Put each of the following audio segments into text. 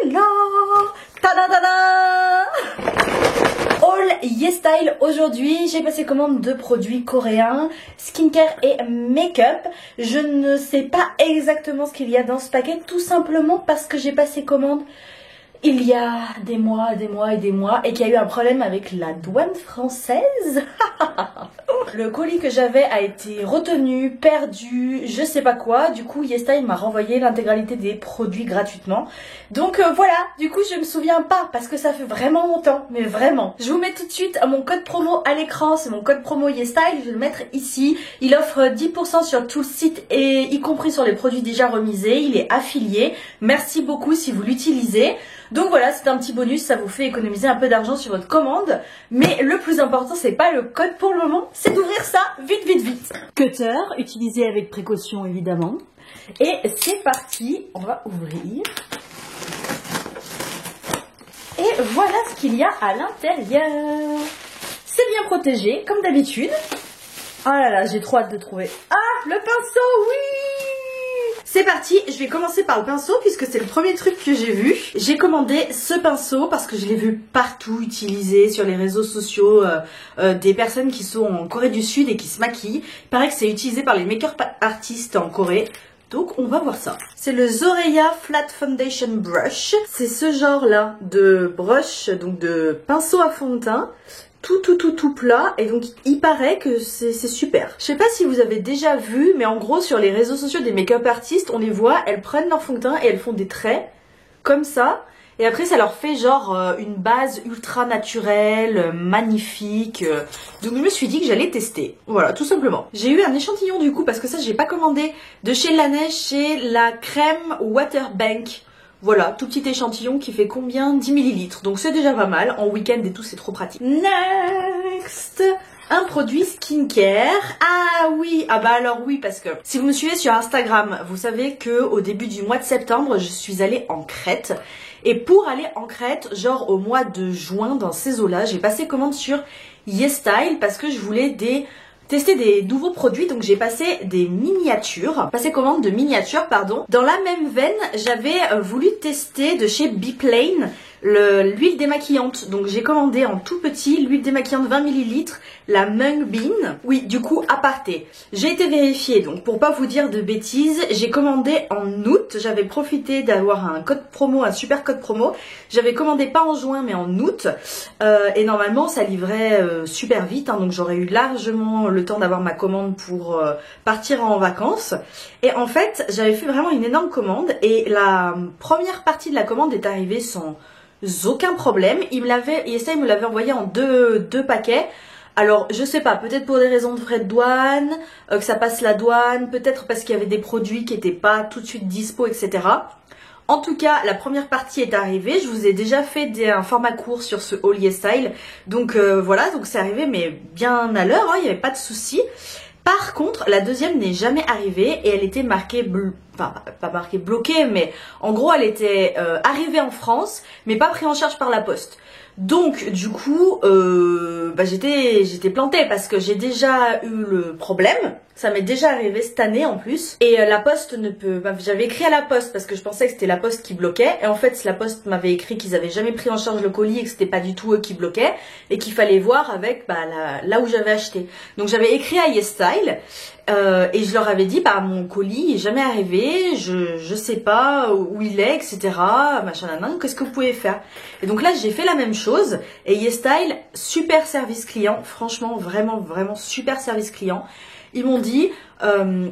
là. Ta-da-da-da. All YesStyle. Aujourd'hui, j'ai passé commande de produits coréens, skincare et make-up. Je ne sais pas exactement ce qu'il y a dans ce paquet, tout simplement parce que j'ai passé commande il y a des mois et qu'il y a eu un problème avec la douane française. Le colis que j'avais a été retenu, perdu, je sais pas quoi. Du coup, YesStyle m'a renvoyé l'intégralité des produits gratuitement. Donc voilà, du coup, je me souviens pas parce que ça fait vraiment longtemps, mais vraiment. Je vous mets tout de suite mon code promo à l'écran, c'est mon code promo YesStyle, je vais le mettre ici. Il offre 10% sur tout le site et y compris sur les produits déjà remisés. Il est affilié. Merci beaucoup si vous l'utilisez. Donc voilà, c'est un petit bonus, ça vous fait économiser un peu d'argent sur votre commande. Mais le plus important, c'est pas le code pour le moment, c'est d'ouvrir ça vite. Cutter, utilisé avec précaution évidemment. Et c'est parti, on va ouvrir. Et voilà ce qu'il y a à l'intérieur. C'est bien protégé, comme d'habitude. Oh là là, j'ai trop hâte de trouver. Ah, le pinceau, oui! C'est parti, je vais commencer par le pinceau puisque c'est le premier truc que j'ai vu. J'ai commandé ce pinceau parce que je l'ai vu partout utilisé sur les réseaux sociaux des personnes qui sont en Corée du Sud et qui se maquillent. Il paraît que c'est utilisé par les make-up artistes en Corée. Donc on va voir ça. C'est le Zoreya Flat Foundation Brush. C'est ce genre là de brush, donc de pinceau à fond de teint. Tout plat, et donc il paraît que c'est super. Je sais pas si vous avez déjà vu, mais en gros sur les réseaux sociaux des make-up artistes, on les voit, elles prennent leur fond de teint et elles font des traits comme ça, et après ça leur fait genre une base ultra naturelle, magnifique. Donc je me suis dit que j'allais tester, voilà, tout simplement. J'ai eu un échantillon du coup, parce que ça j'ai pas commandé, de chez Laneige, chez la crème Waterbank. Voilà, tout petit échantillon qui fait combien? 10 ml. Donc c'est déjà pas mal. En week-end et tout, c'est trop pratique. Next, un produit skincare. Ah oui, ah bah alors oui, parce que si vous me suivez sur Instagram, vous savez que au début du mois de septembre, je suis allée en Crète. Et pour aller en Crète, genre au mois de juin, dans ces eaux-là, j'ai passé commande sur YesStyle parce que je voulais tester des nouveaux produits, donc j'ai passé commande de miniatures, pardon. Dans la même veine, j'avais voulu tester de chez Biplane l'huile démaquillante. Donc j'ai commandé en tout petit l'huile démaquillante 20 ml, la Mung Bean. Oui, du coup, aparté. J'ai été vérifiée, donc pour pas vous dire de bêtises, j'ai commandé en août. J'avais profité d'avoir un code promo, un super code promo. J'avais commandé pas en juin, mais en août. Et normalement, ça livrait super vite, hein, donc j'aurais eu largement le temps d'avoir ma commande pour partir en vacances. Et en fait, j'avais fait vraiment une énorme commande et la première partie de la commande est arrivée sans aucun problème. YesStyle me l'avait envoyé en deux paquets. Alors je sais pas, peut-être pour des raisons de frais de douane, que ça passe la douane, peut-être parce qu'il y avait des produits qui n'étaient pas tout de suite dispo, etc. En tout cas, la première partie est arrivée. Je vous ai déjà fait un format court sur ce haul YesStyle. Donc voilà, donc c'est arrivé mais bien à l'heure, hein, il n'y avait pas de souci. Par contre, la deuxième n'est jamais arrivée et elle était marquée, enfin pas marquée bloquée, mais en gros elle était arrivée en France, mais pas prise en charge par la poste. Donc du coup, j'étais plantée parce que j'ai déjà eu le problème. Ça m'est déjà arrivé cette année en plus. Et la poste ne peut... j'avais écrit à la poste parce que je pensais que c'était la poste qui bloquait. Et en fait, la poste m'avait écrit qu'ils avaient jamais pris en charge le colis et que c'était pas du tout eux qui bloquaient. Et qu'il fallait voir avec là où j'avais acheté. Donc j'avais écrit à YesStyle et je leur avais dit, mon colis est jamais arrivé, je sais pas où il est, etc. Machin, qu'est-ce que vous pouvez faire? Et donc là, j'ai fait la même chose. Et YesStyle, super service client. Franchement, vraiment super service client. Ils m'ont dit,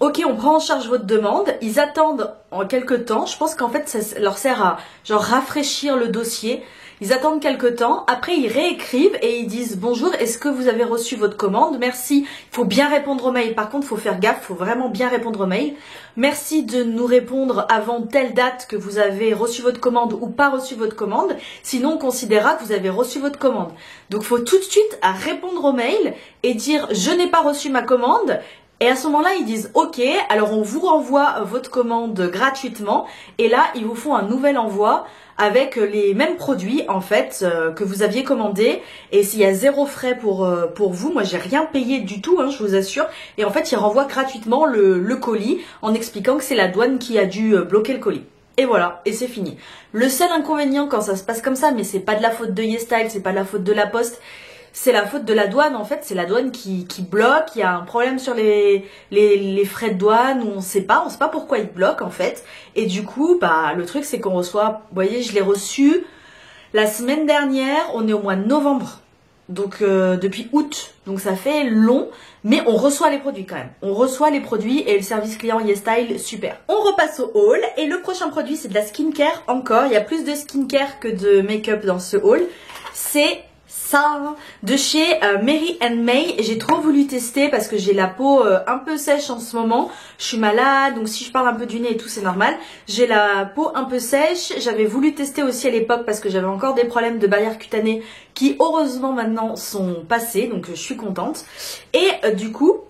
ok, on prend en charge votre demande. Ils attendent en quelques temps. Je pense qu'en fait, ça leur sert à genre rafraîchir le dossier. Ils attendent quelques temps. Après, ils réécrivent et ils disent bonjour. Est-ce que vous avez reçu votre commande? Merci. Il faut bien répondre aux mails. Par contre, il faut faire gaffe. Il faut vraiment bien répondre aux mails. Merci de nous répondre avant telle date que vous avez reçu votre commande ou pas reçu votre commande. Sinon, on considérera que vous avez reçu votre commande. Donc, il faut tout de suite répondre aux mails et dire je n'ai pas reçu ma commande. Et à ce moment-là, ils disent ok, alors on vous renvoie votre commande gratuitement. Et là, ils vous font un nouvel envoi avec les mêmes produits en fait que vous aviez commandé. Et s'il y a 0 frais pour vous, moi j'ai rien payé du tout, hein, je vous assure. Et en fait, ils renvoient gratuitement le colis en expliquant que c'est la douane qui a dû bloquer le colis. et voilà, et c'est fini. Le seul inconvénient quand ça se passe comme ça, mais c'est pas de la faute de YesStyle, c'est pas de la faute de la Poste, c'est la faute de la douane en fait, c'est la douane qui bloque, il y a un problème sur les frais de douane, on sait pas pourquoi ils bloquent en fait. Et du coup, bah le truc c'est qu'on reçoit, vous voyez, je l'ai reçu la semaine dernière, on est au mois de novembre. Donc depuis août, donc ça fait long, mais on reçoit les produits quand même. On reçoit les produits et le service client YesStyle, super. On repasse au haul et le prochain produit c'est de la skincare encore. Il y a plus de skincare que de make-up dans ce haul. C'est ça de chez Mary & May. J'ai trop voulu tester parce que j'ai la peau un peu sèche en ce moment. Je suis malade, donc si je parle un peu du nez et tout c'est normal. J'ai la peau un peu sèche. J'avais voulu tester aussi à l'époque parce que j'avais encore des problèmes de barrière cutanée qui heureusement maintenant sont passés, donc je suis contente. Et du coup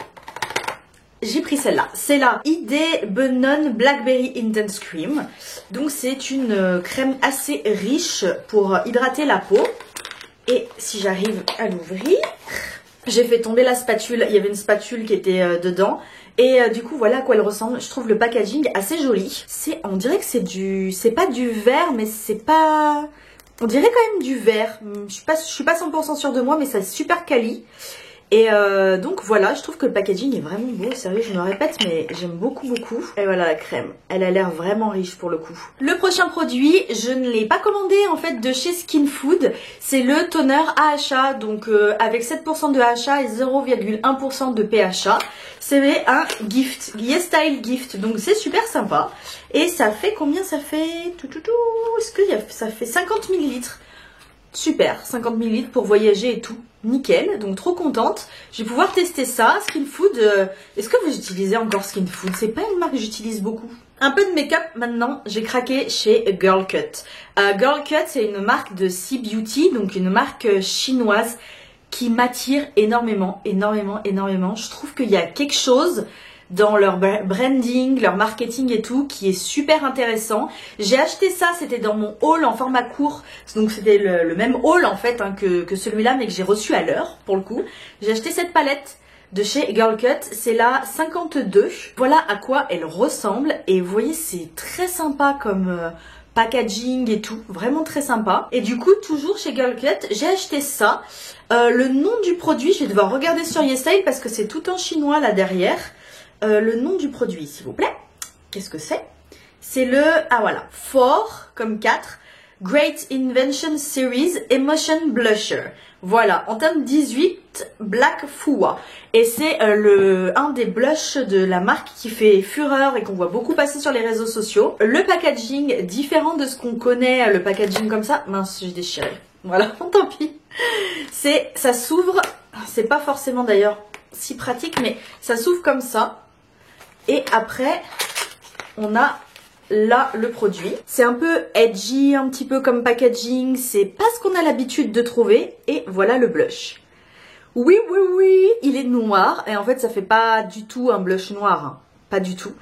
j'ai pris celle-là. C'est la ID Benon Blackberry Intense Cream. Donc c'est une crème assez riche pour hydrater la peau. Et si j'arrive à l'ouvrir, j'ai fait tomber la spatule, il y avait une spatule qui était dedans. Et du coup voilà à quoi elle ressemble. Je trouve le packaging assez joli. On dirait que c'est pas du verre, mais c'est pas... On dirait quand même du verre. Je suis pas 100% sûre de moi, mais c'est super quali. Et donc voilà, je trouve que le packaging est vraiment beau, sérieux je me répète mais j'aime beaucoup. Et voilà la crème, elle a l'air vraiment riche pour le coup. Le prochain produit, je ne l'ai pas commandé en fait de chez Skin Food, c'est le toner AHA, donc avec 7% de AHA et 0,1% de PHA. C'est un gift, YesStyle gift, donc c'est super sympa. Et ça fait combien ça fait? Est-ce que ça fait 50 ml? Super, 50 ml pour voyager et tout. Nickel, donc trop contente. Je vais pouvoir tester ça. Skin Food, est-ce que vous utilisez encore Skin Food? C'est pas une marque que j'utilise beaucoup. Un peu de make-up maintenant, j'ai craqué chez Girl Cut. Girl Cut, c'est une marque de C-Beauty, donc une marque chinoise qui m'attire énormément. Je trouve qu'il y a quelque chose dans leur branding, leur marketing et tout, qui est super intéressant. J'ai acheté ça, c'était dans mon haul en format court, donc c'était le même haul en fait hein, que celui-là, mais que j'ai reçu à l'heure pour le coup. J'ai acheté cette palette de chez Girl Cut, c'est la 52. Voilà à quoi elle ressemble, et vous voyez c'est très sympa comme... packaging et tout, vraiment très sympa. Et du coup, toujours chez Girl Cut, j'ai acheté ça. Le nom du produit, je vais devoir regarder sur YesStyle parce que c'est tout en chinois là derrière. Le nom du produit, s'il vous plaît. Qu'est-ce que c'est? C'est le... Ah voilà. 4, comme 4. Great Invention Series Emotion Blusher. Voilà. En termes 18, Black Fuwa. Et c'est un des blushs de la marque qui fait fureur et qu'on voit beaucoup passer sur les réseaux sociaux. Le packaging, différent de ce qu'on connaît, le packaging comme ça. Mince, j'ai déchiré. Voilà, tant pis. Ça s'ouvre. C'est pas forcément d'ailleurs si pratique, mais ça s'ouvre comme ça. Et après, on a là le produit. C'est un peu edgy, un petit peu comme packaging. C'est pas ce qu'on a l'habitude de trouver. Et voilà le blush. Oui, il est noir. Et en fait, ça fait pas du tout un blush noir. Hein. Pas du tout.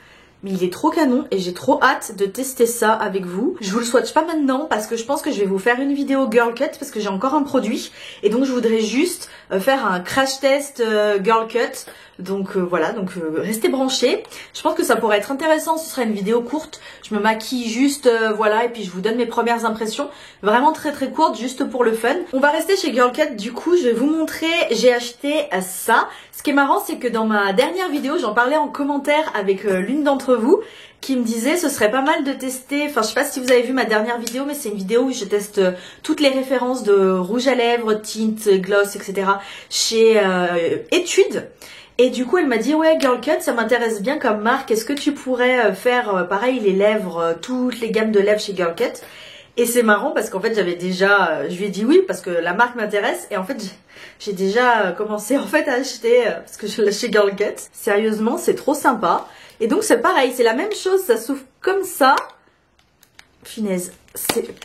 Mais il est trop canon et j'ai trop hâte de tester ça avec vous. Je vous le swatch pas maintenant parce que je pense que je vais vous faire une vidéo Girl Cut parce que j'ai encore un produit. Et donc je voudrais juste faire un crash test Girl Cut. Donc voilà, donc restez branchés. Je pense que ça pourrait être intéressant, ce sera une vidéo courte. Je me maquille juste, voilà, et puis je vous donne mes premières impressions. Vraiment très courte, juste pour le fun. On va rester chez Girl Cut, du coup je vais vous montrer, j'ai acheté ça. Ce qui est marrant, c'est que dans ma dernière vidéo, j'en parlais en commentaire avec l'une d'entre vous qui me disait ce serait pas mal de tester, enfin je sais pas si vous avez vu ma dernière vidéo, mais c'est une vidéo où je teste toutes les références de rouge à lèvres, tint, gloss, etc. chez Etude. Et du coup elle m'a dit ouais Girl Cut ça m'intéresse bien comme marque, est-ce que tu pourrais faire pareil les lèvres, toutes les gammes de lèvres chez Girl Cut? Et c'est marrant parce qu'en fait j'avais déjà, je lui ai dit oui parce que la marque m'intéresse et en fait j'ai déjà commencé en fait à acheter parce que je l'ai chez Girl Cut. Sérieusement c'est trop sympa. Et donc c'est pareil, c'est la même chose, ça s'ouvre comme ça. Finesse,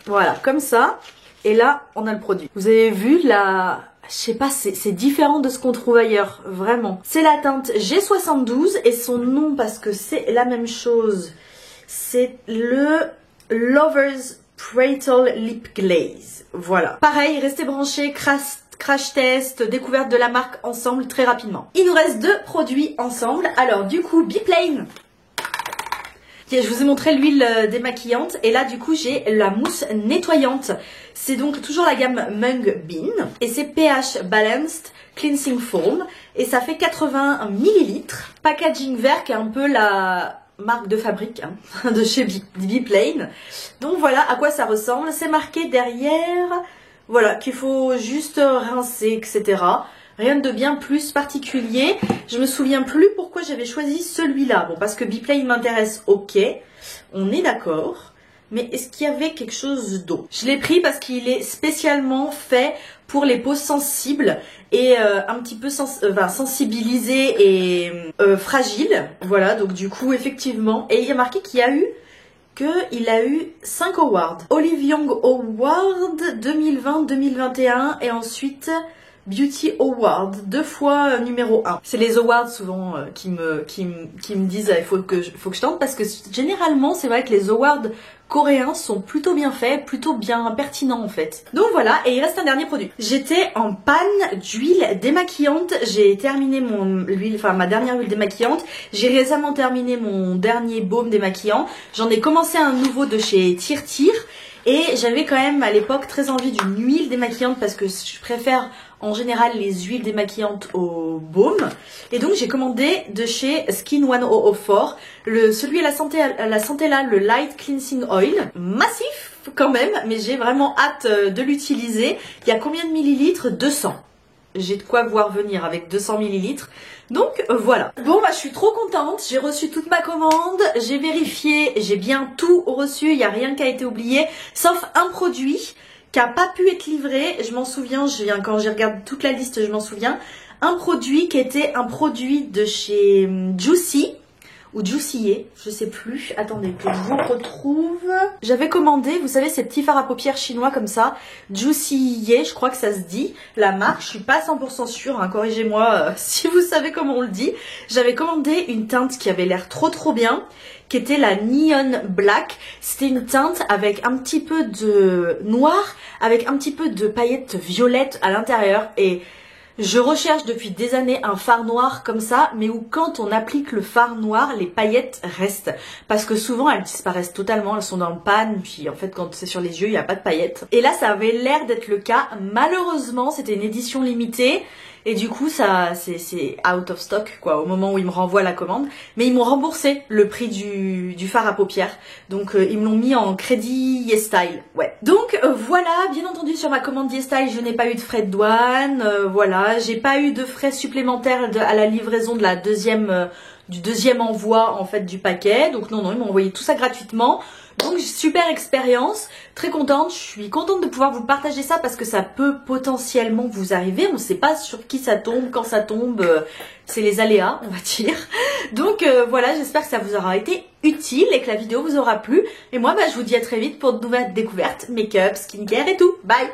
voilà comme ça. Et là on a le produit. Vous avez vu la... Je sais pas, c'est différent de ce qu'on trouve ailleurs, vraiment. C'est la teinte G72 et son nom, parce que c'est la même chose, c'est le Lover's Pratal Lip Glaze. Voilà. Pareil, restez branchés, crash test, découverte de la marque ensemble très rapidement. Il nous reste 2 produits ensemble. Alors du coup, Biplane. Je vous ai montré l'huile démaquillante et là du coup j'ai la mousse nettoyante. C'est donc toujours la gamme Mung Bean et c'est pH Balanced Cleansing Foam et ça fait 80 ml. Packaging vert qui est un peu la marque de fabrique hein, de chez Biplane. Donc voilà à quoi ça ressemble. C'est marqué derrière, voilà, qu'il faut juste rincer, etc. Rien de bien plus particulier. Je me souviens plus pourquoi j'avais choisi celui-là. Bon, parce que Biplane m'intéresse, ok. On est d'accord. Mais est-ce qu'il y avait quelque chose d'autre? Je l'ai pris parce qu'il est spécialement fait pour les peaux sensibles et un petit peu sensibilisées et fragiles. Voilà, donc du coup, effectivement. Et il y a marqué qu'il a eu 5 awards. Olive Young Award 2020-2021 et ensuite Beauty Award, 2 fois numéro 1. C'est les awards souvent qui me disent il faut que je tente parce que généralement c'est vrai que les awards coréens sont plutôt bien faits, plutôt bien pertinents en fait. Donc voilà, et il reste un dernier produit. J'étais en panne d'huile démaquillante, j'ai terminé ma dernière huile démaquillante, j'ai récemment terminé mon dernier baume démaquillant, j'en ai commencé un nouveau de chez Tir. Et j'avais quand même à l'époque très envie d'une huile démaquillante parce que je préfère en général les huiles démaquillantes au baume. Et donc j'ai commandé de chez Skin 1004 celui à la santé là, le Light Cleansing Oil. Massif quand même, mais j'ai vraiment hâte de l'utiliser. Il y a combien de millilitres? 200. J'ai de quoi voir venir avec 200 millilitres. Donc voilà. Bon bah je suis trop contente, j'ai reçu toute ma commande, j'ai vérifié, j'ai bien tout reçu, il n'y a rien qui a été oublié, sauf un produit qui n'a pas pu être livré. Je m'en souviens, quand j'ai regardé toute la liste, je m'en souviens. Un produit qui était un produit de chez Juicy ou Juicy, je sais plus. Attendez que je vous retrouve. J'avais commandé, vous savez, ces petits fards à paupières chinois comme ça. Juicy, je crois que ça se dit. La marque, je suis pas 100% sûre, hein, corrigez-moi si vous savez comment on le dit. J'avais commandé une teinte qui avait l'air trop bien, qui était la Neon Black. C'était une teinte avec un petit peu de noir, avec un petit peu de paillettes violettes à l'intérieur et je recherche depuis des années un fard noir comme ça, mais où quand on applique le fard noir, les paillettes restent. Parce que souvent elles disparaissent totalement, elles sont dans le pan, puis en fait quand c'est sur les yeux, il n'y a pas de paillettes. Et là ça avait l'air d'être le cas, malheureusement c'était une édition limitée, et du coup ça c'est out of stock quoi, au moment où ils me renvoient la commande. Mais ils m'ont remboursé le prix du fard à paupières, donc ils me l'ont mis en crédit YesStyle, ouais. Donc voilà, bien entendu sur ma commande YesStyle je n'ai pas eu de frais de douane, voilà, j'ai pas eu de frais supplémentaires à la livraison de la du deuxième envoi en fait du paquet, donc non ils m'ont envoyé tout ça gratuitement. Donc super expérience, très contente, je suis contente de pouvoir vous partager ça parce que ça peut potentiellement vous arriver, on ne sait pas sur qui ça tombe, quand ça tombe, c'est les aléas on va dire. Donc voilà, j'espère que ça vous aura été utile et que la vidéo vous aura plu. Et moi je vous dis à très vite pour de nouvelles découvertes, make-up, skincare et tout. Bye!